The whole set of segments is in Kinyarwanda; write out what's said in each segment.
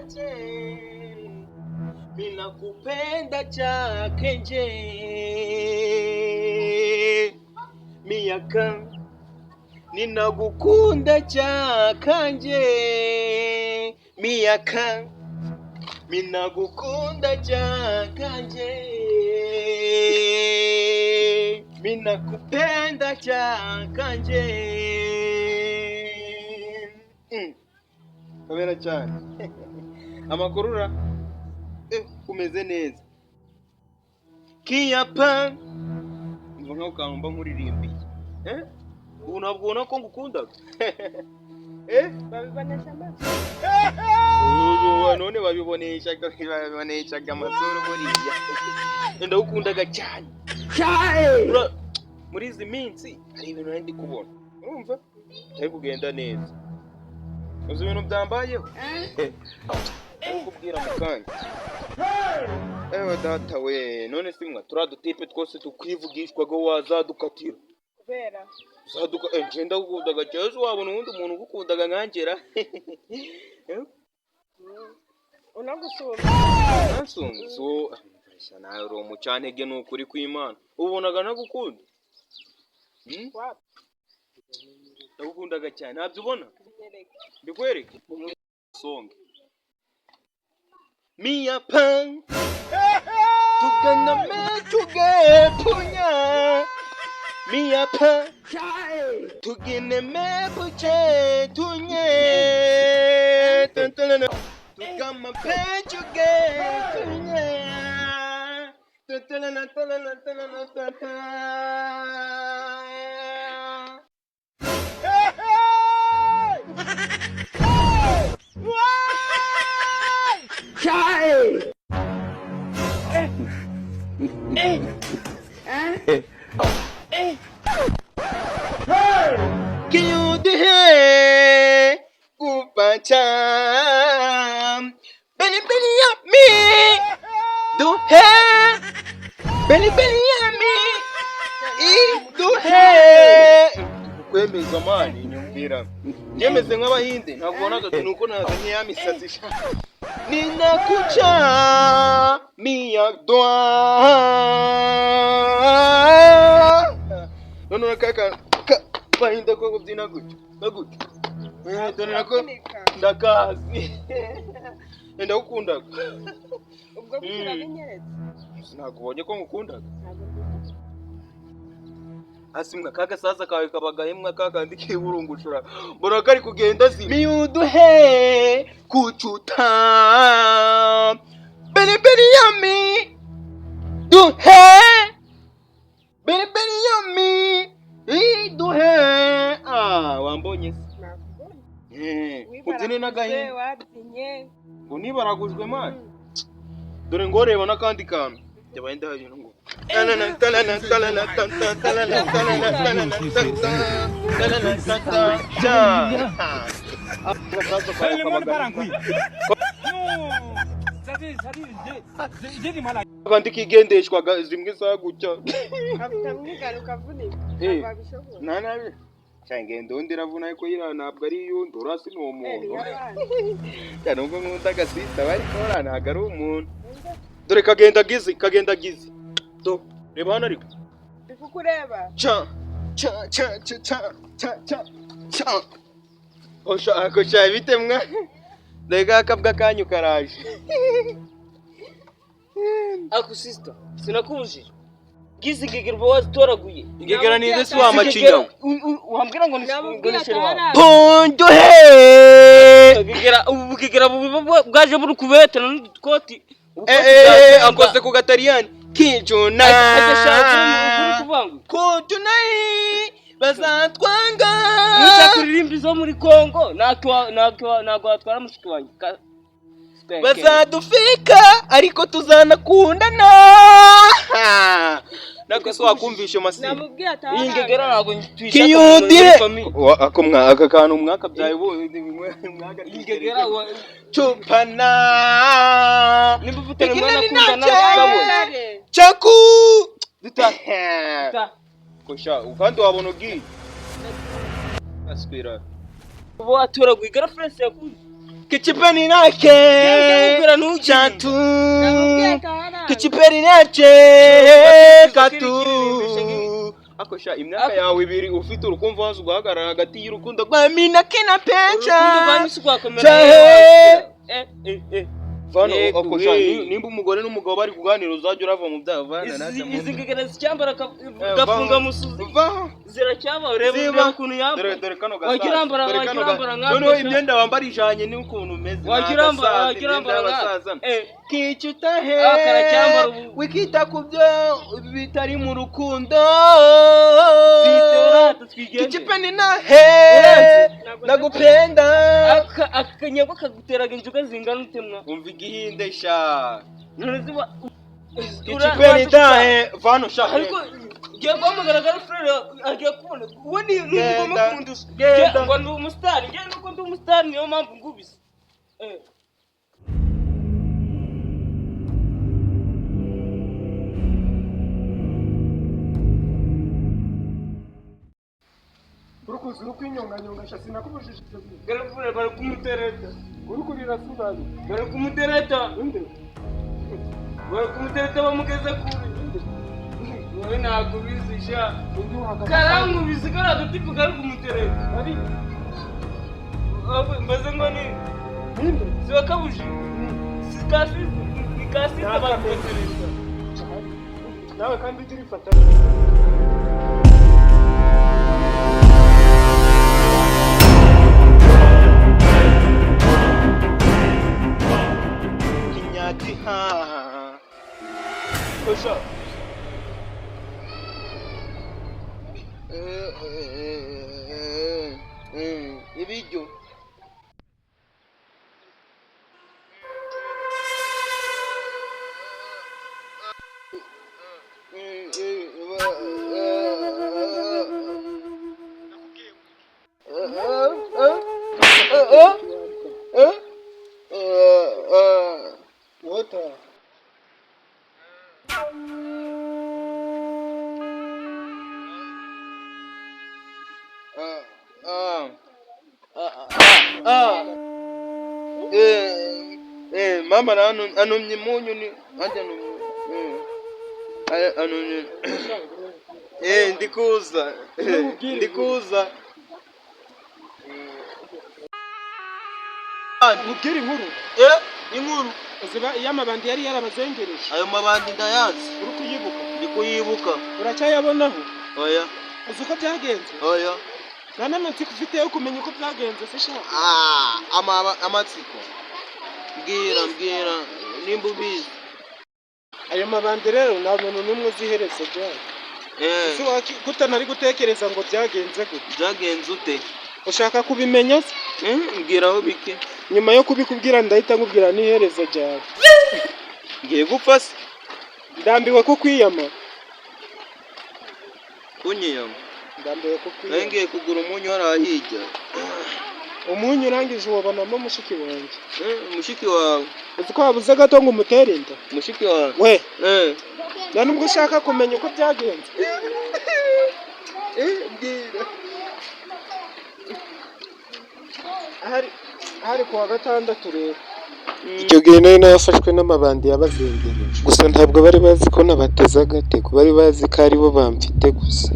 chache, ninakupenda chake nje. Miaka ninagukunda chakanje. Miaka minagukunda chakanje. Minakupenda chakanje. Kamera cyane. Amakurura kumeze neza. Kiyapa mvuga ukamba nkuririmbiye. Ubu ntabwo ubona ko ngukunda. Babibonesha amaso. None babibonesha amasoro buriya. Ndagukundaga cyane. Muri izi minsi hari ibintu ndi kubona. Urumva? Cyari kugenda neza. Uzi ibintu byambayeho? Kubwira mukanya. Data we, none simwa turadutipe twose tukwivugishwaga wazadukatira. Kubera Zaduka ngenda gukundaga cyezo wabona undi umuntu ugukundaga nkangera. Unagusumba. Nasumba so nawe ro mucantege n'ukuri kw'Imana. Ubonaga nagukunda? Wapi? Nagukundaga cyane. Ntabyo ubona? Bikwereke. Songe. Mia pan. Tugana mechuge punya. Mia pan. Tugine mebuche tunye. Tantalana. Tugama pechuge tunye. Tantalana talana talana tata. Can you do it? Kupacham. Belly belly up me. Do it. Belly belly up me. Do it. Kwemeza mani nyumvira. Yemeze nk'abahinde ntakubonaga nuko nazanye ya misatsi sha. Ninakucha miya dwa. None kaka bahinde ko kubyina gutyo. Gutyo. Dore nako ndakazi. Ndagukundaga. Ubwo bukira binyeretse. Sinakubonye ko ngukundaga. Asimwa kaga sasa kawe kabagahemwa kakandi kiburungushura. Mbona kari kugenda miyuduhe kuchuta. Beli beli yami. Duhe. Beli beli yami. Duhe. Wambonye. Ubyine nagahinda. Wabinye. Ngo nibaragujwe mani. Dore ngo reba nakandi kantu. Yabaenda hajino ngo. Kandi kigendeshwa zimwe zagutya. Kavutamwigaruka vunika. Babishobora. Nanabe. Cyangendo ndiravuna ariko yira ntabwo ari yundo urasi no umuntu. Cyane ngo nkunda sita bari kora ntabwo ari umuntu. Dore kagenda gizi. Do reba hano ariko. Bikukureba. Cha. Osha bitemwa. Ndega kabwa kanyu karaje. Ako sister, sinakuje. Gizi gegerwa wazitoraguye. Igegera nize si wa macinga. Wambwira ngo nishere wawe. Ponjo he. Gegera bwaje buri kubetana n'udukoti. Akoze ku gatariyani. Kijuna. Kutunai bazatwanga. Mushakuririmbi zo muri Kongo. Nagwa atwara mushiki wanjye. Bazadufika ariko tuzanakundana. Nako so wakumvisha masini. Namubwiye atahana. Ingegera nago twishaka. Akomwa akakantu mwaka byaye bo mwaka ingegera chupana. Nimbufite mwana kundana kabona. Chaku. Duta. Kosha ukandi wabona ugi. Aspira. Bo atura gwigara France yakuze. Kichipeni nake Ubwira ntugire. chatu Namubwiye kahara. Kichipeni nake katu Kirimbisha akosha imyaka yawe ibiri ufite urukumva wazo guhagarara hagati y'urukundo rwa mina kina pecha Urukundo rwanyu rwakomera. Chahe. Vano akosha nimba umugore n'umugabo bari kuganira uzajya urava mu byaha vana naje mu Izi ngegera zicyambara gafunga musuzi. va Ziracyaba ureba ukuntu yambara. dore kano Wakirambara nka. noneho imyenda wambara ijanye n'ukuntu umeze Wakirambara kicuta he Karacyambara ubu. wikita ku byo bitari mu rukundo Zitora twigende. kichipeni na he nagupenda Akanyagwa kaguteraga injuga zingana utemwa. umva igihinde sha None ziba kichipeni dahe vano sha ariko giye guhamagara frere agiye kubona uwo ni ngoma kundusha genda. ngo ndi umustar ngiye nuko ndi umustar niyo mpamvu ngubise Urukuzi rukwinyonganyonga shasi nakubujije ibyo bintu. garafure bari kumutereta Urukurira sudani. bari kumutereta Inde. bari kumutereta bamugeze kure wowe ntabwo bizisha Indi uhagaze. karangubize kari agatipu kari kumutereta Ari. mbaze ngo ni Inde. siwakabuje sikasi bari kumutereta Nawe kandi ujye urifata. kinyati ha kosha ibiryo Water. mama na anumye munyu ni anja anumye ndikuza ndikuza Mubwire inkuru. inkuru Ziba y'amabandi yari yarabazengereje. ayo mabandi ndayanze Uri kuyibuka. ndi kuyibuka Uracyayabonaho. oya Uzi uko byagenze? oya Nta n'amatsiko ufite yo kumenya uko byagenze se sha. amatsiko mbwira nimba ubizi Ayo mabandi rero nta muntu n'umwe uzi iherezo ryayo. Ese kutanari gutekereza ngo byagenze gute? byagenze ute Ushaka kubimenya se? mbwiraho bike Nyuma yo kubikubwira ndahita nkubwira n'iherezo ryawe. ngiye gupfa se Ndambiwe kukwiyama. kunyiyama Ndambiwe kukwiyama. ngiye kugura umunyu harahijya Umunyu urangije ubonamo mushiki wanjye. mushiki wawe Uzi ko wabuze gato ngo umutere inda? mushiki wawe We, nta nubwo ushaka kumenya uko byagenze. mbwira Hari kuwa gatandatu rero. Icyo gihe nari nafashwe n'amabandi yabazengereje. Gusa ntabwo bari bazi ko nabateze agatego, bari bazi ko ari bo bamfite gusa.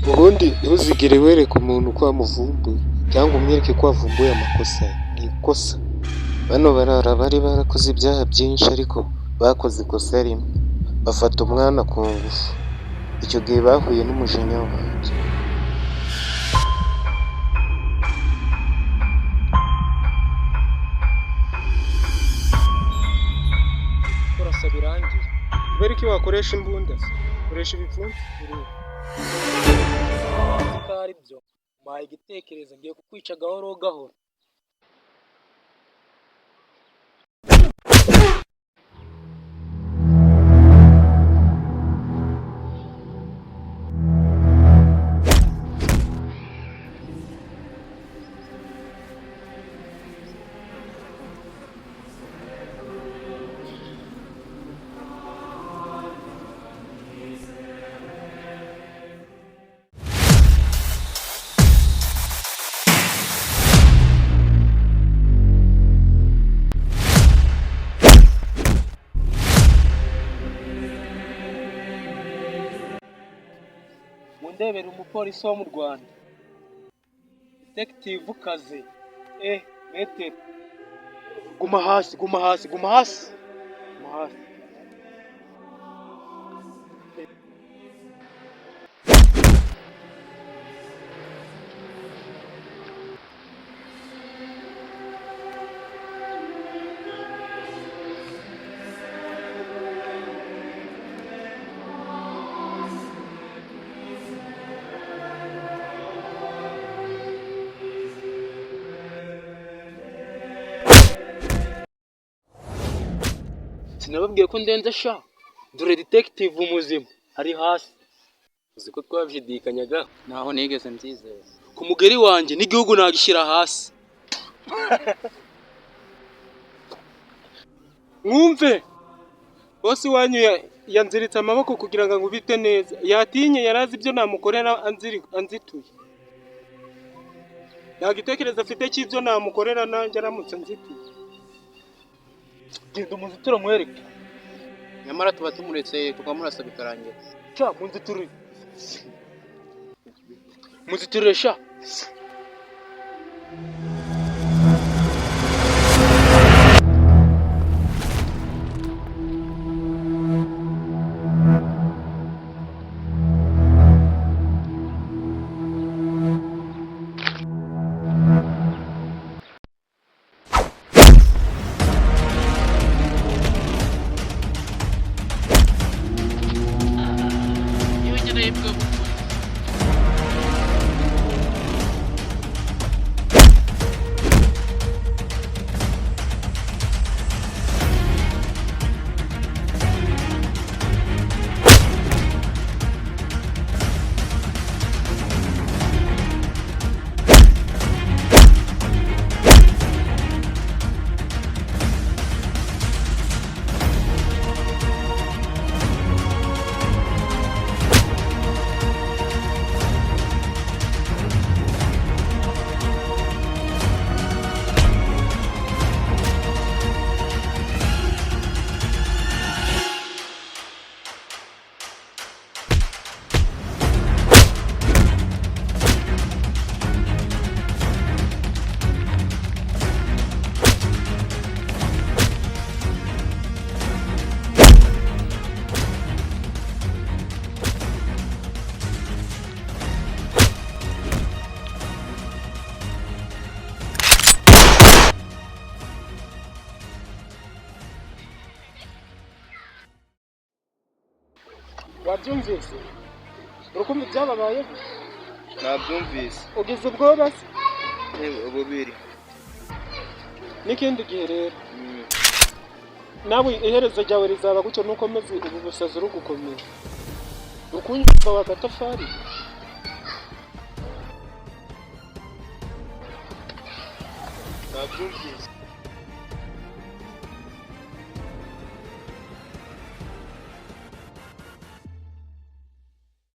Ubundi ntuzigere wereka umuntu ko wamuvumbuye cyangwa umwereke ko wavumbuye amakosa. Ni ikosa. Bano barara bari barakoze ibyaha byinshi ariko bakoze ikosa rimwe. Bafata umwana ku ngufu. Icyo gihe bahuye n'umujinya wanjye. Kurasa birangiye. Kubera iki wakoresha imbunda se? Koresha ibipfunsi bireba. ko ari byo mbaye igitekerezo ngiye kukwica gahoro gahoro. ndebera umupolisi wo mu Rwanda. Detective Kaze. Metero. Guma hasi. Sinababwiye ko ndenze sha. Dore detective umuzima ari hasi. Uzi ko twabyidikanyaga Naho nigeze mbyizera. Ku mugeri wanjye n'igihugu nagishyira hasi. Mwumve. Bose wanyu yanziritse amaboko kugira ngo ngubite neza. Yatinye yarazi ibyo namukorera anzituye. Yagitekereza afite cy'ibyo namukorera nanjye aramutse anzituye. Genda umuzitiro mwereke. Nyamara tuba tumuretse tukamurasa bikarangira. Sha muziturire sha. Wabyumvise? Urukundo byababayeho? Nabyumvise. Ugize ubwoba se? Ububiri. N'ikindi gihe rero. Nawe iherezo ryawe rizaba gutyo nuko meze ubu busazi uri gukomera. Urukundo wa gatafari. Nabyumvise.